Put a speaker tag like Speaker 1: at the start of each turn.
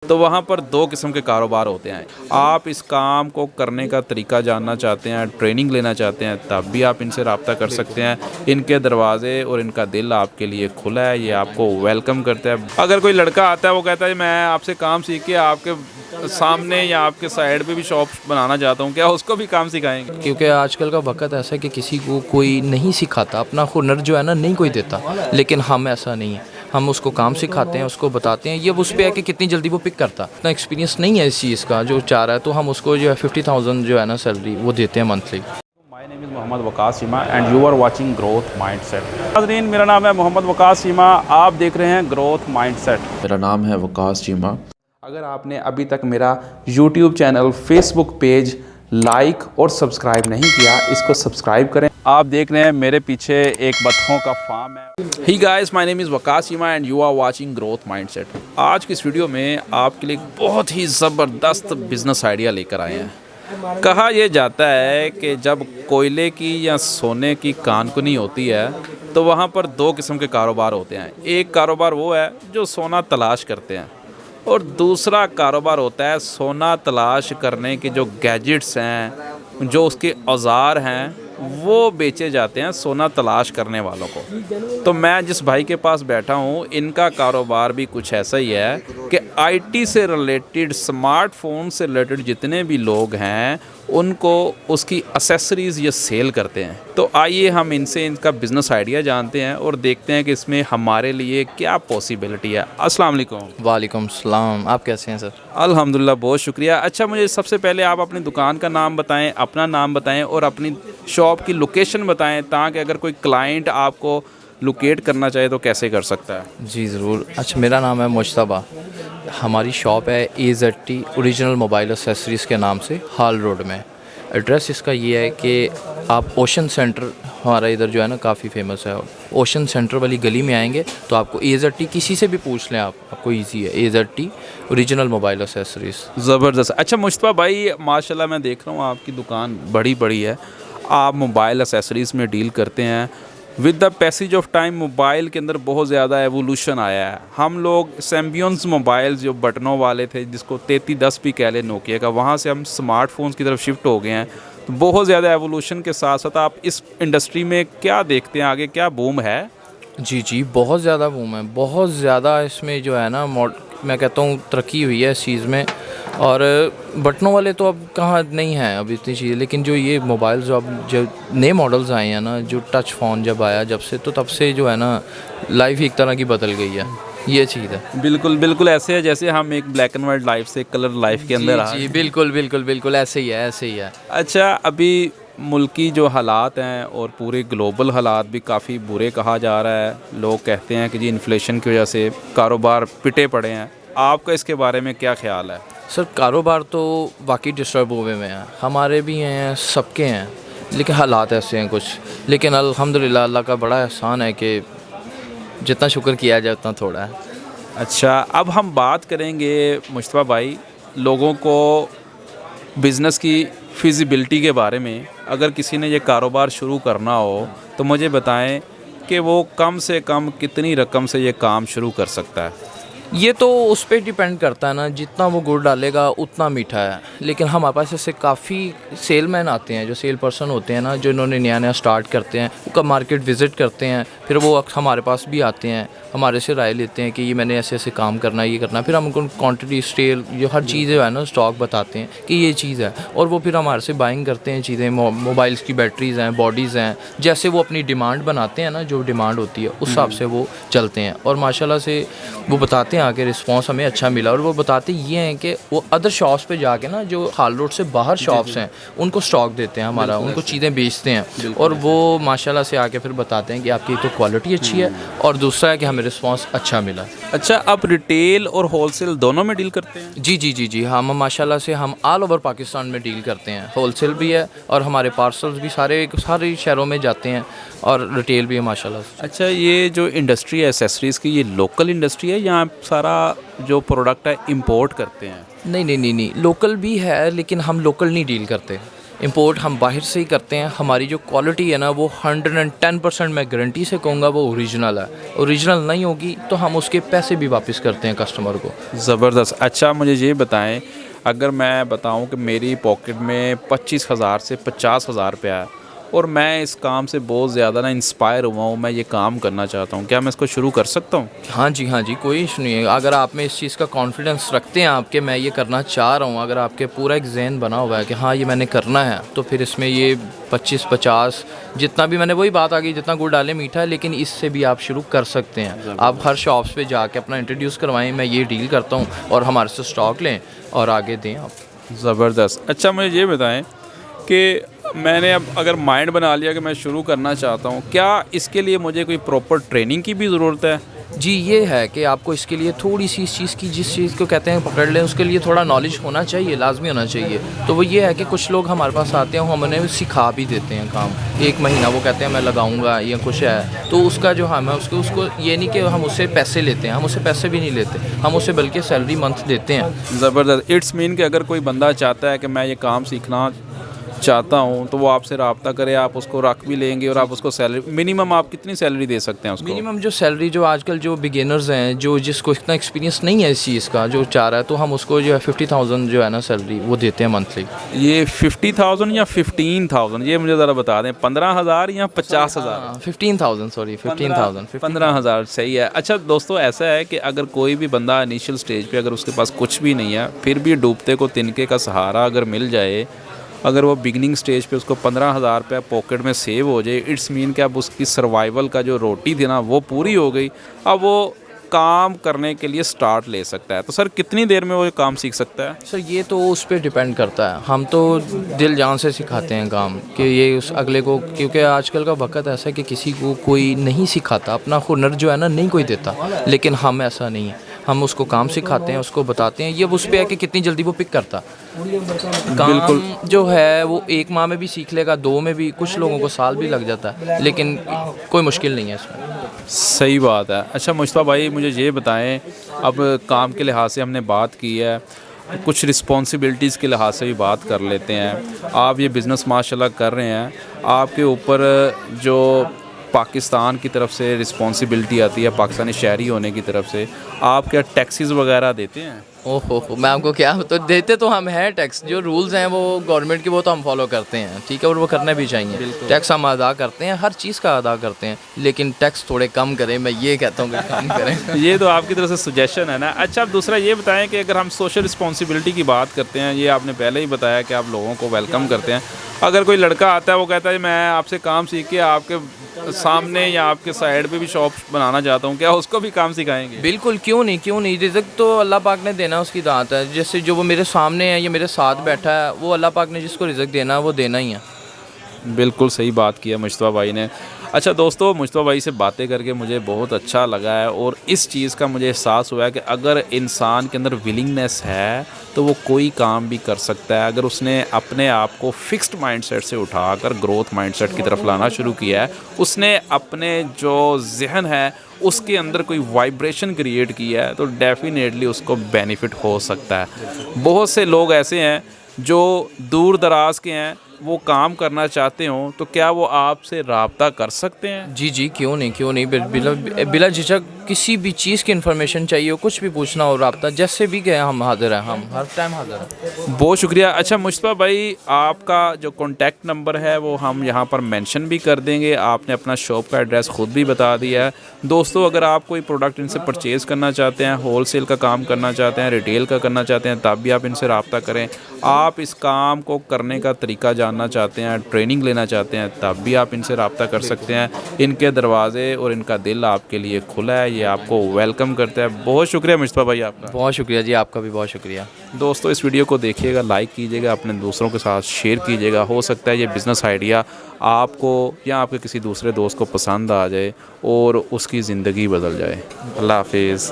Speaker 1: तो वहाँ पर दो किस्म के कारोबार होते हैं। आप इस काम को करने का तरीका जानना चाहते हैं, ट्रेनिंग लेना चाहते हैं, तब भी आप इनसे रब्ता कर सकते हैं। इनके दरवाज़े और इनका दिल आपके लिए खुला है, ये आपको वेलकम करता है। अगर कोई लड़का आता है वो कहता है मैं आपसे काम सीख के आपके सामने या आपके साइड पे भी शॉप बनाना चाहता हूँ, क्या उसको भी काम सिखाएंगे?
Speaker 2: क्योंकि आजकल का वक्त ऐसा है कि किसी को कोई नहीं सिखाता, अपना हुनर जो है ना नहीं कोई देता, लेकिन हम ऐसा नहीं है। हम उसको काम सिखाते हैं, उसको बताते हैं। ये उस पे है कि कितनी जल्दी वो पिक करता, इतना एक्सपीरियंस नहीं है इस चीज़ का जो चाह रहा है, तो हम उसको जो है 50,000 जो है ना सैलरी वो देते हैं monthly.
Speaker 1: My name is Mohammad Waqas Cheema and you are watching growth Mindset. नाज़रीन, मेरा नाम है मोहम्मद वकास चीमा, आप देख रहे हैं ग्रोथ माइंडसेट।
Speaker 3: मेरा नाम है वकास चीमा।
Speaker 1: अगर आपने अभी तक मेरा YouTube channel, Facebook page like और सब्सक्राइब नहीं किया, इसको सब्सक्राइब करें। आप देख रहे हैं मेरे पीछे एक बतखों का फार्म है। Hi guys, my name is Waqas Cheema and you are watching growth mindset. आज की इस वीडियो में आपके लिए एक बहुत ही ज़बरदस्त बिजनेस आइडिया लेकर आए हैं। कहा यह जाता है कि जब कोयले की या सोने की कानकुनी होती है तो वहाँ पर दो किस्म के कारोबार होते हैं। एक कारोबार वो है जो सोना तलाश करते हैं, और दूसरा कारोबार होता है सोना तलाश करने के जो गैजेट्स हैं, जो उसके औज़ार हैं, वो बेचे जाते हैं सोना तलाश करने वालों को। तो मैं जिस भाई के पास बैठा हूँ, इनका कारोबार भी कुछ ऐसा ही है कि आईटी से रिलेटेड, स्मार्टफोन से रिलेटेड जितने भी लोग हैं उनको उसकी एक्सेसरीज़ ये सेल करते हैं। तो आइए हम इनसे इनका बिज़नेस आइडिया जानते हैं और देखते हैं कि इसमें हमारे लिए क्या पॉसिबिलिटी है। अस्सलाम वालेकुम।
Speaker 2: वालेकुम सलाम, आप कैसे हैं सर?
Speaker 1: अल्हम्दुलिल्लाह, बहुत शुक्रिया। अच्छा, मुझे सबसे पहले आप अपनी दुकान का नाम बताएं, अपना नाम बताएं और अपनी शॉप की लोकेशन बताएं, ताकि अगर कोई क्लाइंट आपको लोकेट करना चाहे तो कैसे कर सकता है।
Speaker 2: जी ज़रूर। अच्छा, मेरा नाम है मुश्तबा। हमारी शॉप है AZT ओरिजिनल मोबाइल एसेसरीज़ के नाम से, हाल रोड में। एड्रेस इसका ये है कि आप ओशन सेंटर, हमारा इधर जो है ना काफ़ी फेमस है, ओशन सेंटर वाली गली में आएंगे तो आपको AZT किसी से भी पूछ लें आपको ईजी है। AZT original mobile accessories.
Speaker 1: ज़बरदस्त। अच्छा मुश्तबा भाई, माशाल्लाह मैं देख रहा हूँ आपकी दुकान बड़ी बड़ी है, आप मोबाइल एसेसरीज़ में डील करते हैं। With the passage of time mobile के अंदर बहुत ज़्यादा एवोल्यूशन आया है। हम लोग सैम्बियंस मोबाइल जो बटनों वाले थे, जिसको 3310 भी कह लें नोकिया का, वहाँ से हम स्मार्टफोन्स की तरफ शिफ्ट हो गए हैं। तो बहुत ज़्यादा एवोल्यूशन के साथ साथ आप इस इंडस्ट्री में क्या देखते हैं, आगे क्या बूम है?
Speaker 2: जी, बहुत ज़्यादा बूम है, बहुत ज़्यादा इसमें जो है ना मैं कहता हूँ तरक्की हुई है इस चीज़ में। और बटनों वाले तो अब कहाँ नहीं हैं अब इतनी चीज़ें, लेकिन जो ये मोबाइल जो नए मॉडल्स आए हैं ना, जो टच फ़ोन जब आया जब से, तो तब से जो है ना लाइफ ही एक तरह की बदल गई है। ये चीज़ है।
Speaker 1: बिल्कुल बिल्कुल ऐसे है जैसे हम एक ब्लैक एंड वाइट लाइफ से कलर लाइफ के अंदर आ
Speaker 2: जी, बिल्कुल ऐसे ही है।
Speaker 1: अच्छा, अभी मुल्की जो हालात हैं और पूरे ग्लोबल हालात भी काफ़ी बुरे कहा जा रहा है। लोग कहते हैं कि जी इन्फ्लेशन की वजह से कारोबार पिटे पड़े हैं। आपका इसके बारे में क्या ख्याल है?
Speaker 2: सर, कारोबार तो वाकई डिस्टर्ब हुए में हैं, हमारे भी हैं, सबके हैं, लेकिन हालात ऐसे हैं कुछ। लेकिन अल्हम्दुलिल्लाह अल्लाह का बड़ा एहसान है कि जितना शुक्र किया जाए उतना थोड़ा है।
Speaker 1: अच्छा, अब हम बात करेंगे मुश्तबा भाई, लोगों को बिज़नेस की फिजिबिलिटी के बारे में। अगर किसी ने ये कारोबार शुरू करना हो तो मुझे बताएं कि वो कम से कम कितनी रकम से ये काम शुरू कर सकता है?
Speaker 2: ये तो उस पर डिपेंड करता है ना, जितना वो गुड़ डालेगा उतना मीठा है। लेकिन हमारे पास ऐसे काफ़ी सेलमैन आते हैं, जो सेल पर्सन होते हैं ना, जो इन्होंने नया स्टार्ट करते हैं, वो कब मार्केट विज़िट करते हैं, फिर वो हमारे पास भी आते हैं, हमारे से राय लेते हैं कि ये मैंने ऐसे ऐसे काम करना है, ये करना है। फिर हम उनको क्वांटिटी, स्टेल, जो हर चीज़ जो है ना स्टॉक बताते हैं कि ये चीज़ है, और वो फिर हमारे से बाइंग करते हैं चीज़ें। मोबाइल्स की बैटरीज़ हैं, बॉडीज़ हैं, जैसे वो अपनी डिमांड बनाते हैं ना, जो डिमांड होती है उस हिसाब से वो चलते हैं। और माशाल्लाह से वो बताते हैं, आगे रिस्पॉन्स हमें अच्छा मिला। और वो बताते ये हैं कि वो अदर शॉप्स पे जाके ना, जो हाल रोड से बाहर शॉप्स हैं, उनको स्टॉक देते हैं हमारा, उनको चीज़ें बेचते हैं, और वो माशाल्लाह से आके फिर बताते हैं कि आपकी तो क्वालिटी अच्छी है, और दूसरा है कि हमें रिस्पांस अच्छा मिला।
Speaker 1: अच्छा, आप रिटेल और होलसेल दोनों में डील करते हैं?
Speaker 2: जी, हम माशाल्लाह से हम ऑल ओवर पाकिस्तान में डील करते हैं। होलसेल भी है और हमारे पार्सल्स भी सारे शहरों में जाते हैं, और रिटेल भी है माशाल्लाह से।
Speaker 1: अच्छा, ये जो इंडस्ट्री है एसेसरीज़ की, ये लोकल इंडस्ट्री है या सारा जो प्रोडक्ट है इंपोर्ट करते हैं?
Speaker 2: नहीं, लोकल भी है, लेकिन हम लोकल नहीं डील करते। इंपोर्ट हम बाहर से ही करते हैं। हमारी जो क्वालिटी है ना वो 110% मैं गारंटी से कहूँगा वो ओरिजिनल है। ओरिजिनल नहीं होगी तो हम उसके पैसे भी वापस करते हैं कस्टमर को।
Speaker 1: ज़बरदस्त। अच्छा मुझे ये बताएं, अगर मैं बताऊं कि मेरी पॉकेट में 25,000 से 50,000 रुपया है और मैं इस काम से बहुत ज़्यादा ना इंस्पायर हुआ हूँ, मैं ये काम करना चाहता हूँ, क्या मैं इसको शुरू कर सकता हूँ?
Speaker 2: हाँ जी, कोई इशू नहीं है। अगर आप में इस चीज़ का कॉन्फिडेंस रखते हैं आपके मैं ये करना चाह रहा हूँ, अगर आपके पूरा एक जहन बना हुआ है कि हाँ ये मैंने करना है, तो फिर इसमें ये 25-50 जितना भी, मैंने वही बात आ गई, जितना गुड़ डाले मीठा है, लेकिन इससे भी आप शुरू कर सकते हैं। आप हर शॉप्स पे जाके अपना इंट्रोड्यूस करवाएं, मैं ये डील करता हूँ, और हमारे से स्टॉक लें और आगे दें आप।
Speaker 1: ज़बरदस्त। अच्छा मुझे ये बताएं कि मैंने अब अगर माइंड बना लिया कि मैं शुरू करना चाहता हूँ, क्या इसके लिए मुझे कोई प्रॉपर ट्रेनिंग की भी ज़रूरत है?
Speaker 2: जी, ये है कि आपको इसके लिए थोड़ी सी इस चीज़ की, जिस चीज़ को कहते हैं पकड़ लें, उसके लिए थोड़ा नॉलेज होना चाहिए, लाजमी होना चाहिए। तो वो ये है कि कुछ लोग हमारे पास आते हैं, हम उन्हें सिखा भी देते हैं काम। 1 महीना वो कहते हैं मैं लगाऊंगा या कुछ है, तो उसका जो हम है उसको ये नहीं कि हम उससे पैसे लेते हैं, हम उससे पैसे भी नहीं लेते, हम उससे बल्कि सैलरी मंथ देते हैं।
Speaker 1: ज़बरदस्त। इट्स मीन कि अगर कोई बंदा चाहता है कि मैं ये काम सीखना चाहता हूँ तो वो आपसे रब्ता करे, आप उसको रख भी लेंगे और आप उसको सैलरी, मिनिमम आप कितनी सैलरी दे सकते हैं उसको?
Speaker 2: मिनिमम जो सैलरी, जो आजकल जो बिगिनर्स हैं, जो जिसको इतना एक्सपीरियंस नहीं है इस चीज़ का, जो चाह रहा है, तो हम उसको जो है 50,000 जो है ना सैलरी वो देते हैं मंथली।
Speaker 1: ये 50,000 या 15,000, ये मुझे ज़रा बता दें, 15,000 या 50,000?
Speaker 2: 15,000 सॉरी 15,000
Speaker 1: 15,000 सही है। अच्छा दोस्तों, ऐसा है कि अगर कोई भी बंदा इनिशियल स्टेज पे अगर उसके पास कुछ भी नहीं है, फिर भी डूबते को तिनके का सहारा अगर मिल जाए, अगर वो बिगनिंग स्टेज पे उसको 15,000 रुपया पॉकेट में सेव हो जाए, इट्स मीन कि अब उसकी सर्वाइवल का जो रोटी थी ना वो पूरी हो गई, अब वो काम करने के लिए स्टार्ट ले सकता है। तो सर कितनी देर में वो काम सीख सकता है?
Speaker 2: सर ये तो उस पर डिपेंड करता है। हम तो दिल जान से सिखाते हैं काम, कि ये उस अगले को, क्योंकि आजकल का वक्त ऐसा है कि किसी को कोई नहीं सिखाता, अपना हुनर जो है ना नहीं कोई देता, लेकिन हम ऐसा नहीं है। हम उसको काम सिखाते हैं, उसको बताते हैं, ये उस पर है कि कितनी जल्दी वो पिक करता। काम जो है वो 1 माह में भी सीख लेगा, 2 में भी, कुछ लोगों को साल भी लग जाता है, लेकिन कोई मुश्किल नहीं है इसमें।
Speaker 1: सही बात है। अच्छा मुश्तबा भाई मुझे ये बताएं, अब काम के लिहाज से हमने बात की है, कुछ रिस्पॉन्सिबिलिटीज़ के लिहाज से भी बात कर लेते हैं। आप ये बिज़नेस माशाल्लाह कर रहे हैं, आपके ऊपर जो पाकिस्तान की तरफ से रिस्पॉन्सिबिलिटी आती है, पाकिस्तानी शहरी होने की तरफ से, आप क्या टैक्सेस वगैरह देते हैं?
Speaker 2: ओहो, मैं आपको क्या तो देते तो हम हैं टैक्स, जो रूल्स हैं वो गवर्नमेंट के वो तो हम फॉलो करते हैं, ठीक है, और वो करना भी चाहिए। टैक्स हम अदा करते हैं, हर चीज़ का अदा करते हैं, लेकिन टैक्स थोड़े कम करें, मैं ये कहता हूँ कि कम करें।
Speaker 1: ये तो आपकी तरफ से सजेशन है ना। अच्छा अब दूसरा ये बताएं कि अगर हम सोशल रिस्पॉन्सिबिलिटी की बात करते हैं, ये आपने पहले ही बताया कि आप लोगों को वेलकम करते हैं। अगर कोई लड़का आता है वो कहता है मैं आपसे काम सीख के आपके सामने या आपके साइड पे भी शॉप बनाना चाहता हूँ, क्या उसको भी काम सिखाएंगे?
Speaker 2: बिल्कुल, क्यों नहीं। रिज़्क तो अल्लाह पाक ने देना, उसकी दात है। जैसे जो वो मेरे सामने है या मेरे साथ बैठा है, वो अल्लाह पाक ने जिसको रिज़्क देना है वो देना ही है।
Speaker 1: बिल्कुल सही बात किया मुश्तबा भाई ने। अच्छा दोस्तों, मुश्तबा भाई से बातें करके मुझे बहुत अच्छा लगा है, और इस चीज़ का मुझे एहसास हुआ है कि अगर इंसान के अंदर विलिंगनेस है तो वो कोई काम भी कर सकता है। अगर उसने अपने आप को फिक्स्ड माइंडसेट से उठाकर ग्रोथ माइंडसेट की तरफ लाना शुरू किया है, उसने अपने जो जहन है उसके अंदर कोई वाइब्रेशन क्रिएट किया है, तो डेफिनेटली उसको बेनिफिट हो सकता है। बहुत से लोग ऐसे हैं जो दूर दराज के हैं, वो काम करना चाहते हो, तो क्या वो आपसे रब्ता कर सकते हैं?
Speaker 2: जी, क्यों नहीं। बिला झिझक किसी भी चीज़ की इन्फॉर्मेशन चाहिए हो, कुछ भी पूछना हो, रब्ता जैसे भी गए हम हाजिर हैं, हम हर टाइम हाजिर हैं।
Speaker 1: बहुत शुक्रिया। अच्छा मुश्तबा भाई, आपका जो कॉन्टैक्ट नंबर है वो हम यहाँ पर मेंशन भी कर देंगे, आपने अपना शॉप का एड्रेस खुद भी बता दिया है। दोस्तों अगर आप कोई प्रोडक्ट इनसे परचेज़ करना चाहते हैं, होलसेल का काम करना चाहते हैं, रिटेल का करना चाहते हैं, तब भी आप इनसे रब्ता करें। आप इस काम को करने का तरीका जानना चाहते हैं, ट्रेनिंग लेना चाहते हैं, तब भी आप इनसे रब्ता कर सकते हैं। इनके दरवाजे और इनका दिल आपके लिए खुला है, ये आपको वेलकम करता है। बहुत शुक्रिया मुश्तबा भाई आपका।
Speaker 2: बहुत शुक्रिया जी, आपका भी बहुत शुक्रिया।
Speaker 1: दोस्तों इस वीडियो को देखिएगा, लाइक कीजिएगा, अपने दूसरों के साथ शेयर कीजिएगा। हो सकता है ये बिज़नेस आइडिया आपको या आपके किसी दूसरे दोस्त को पसंद आ जाए और उसकी ज़िंदगी बदल जाए। अल्लाह हाफिज़।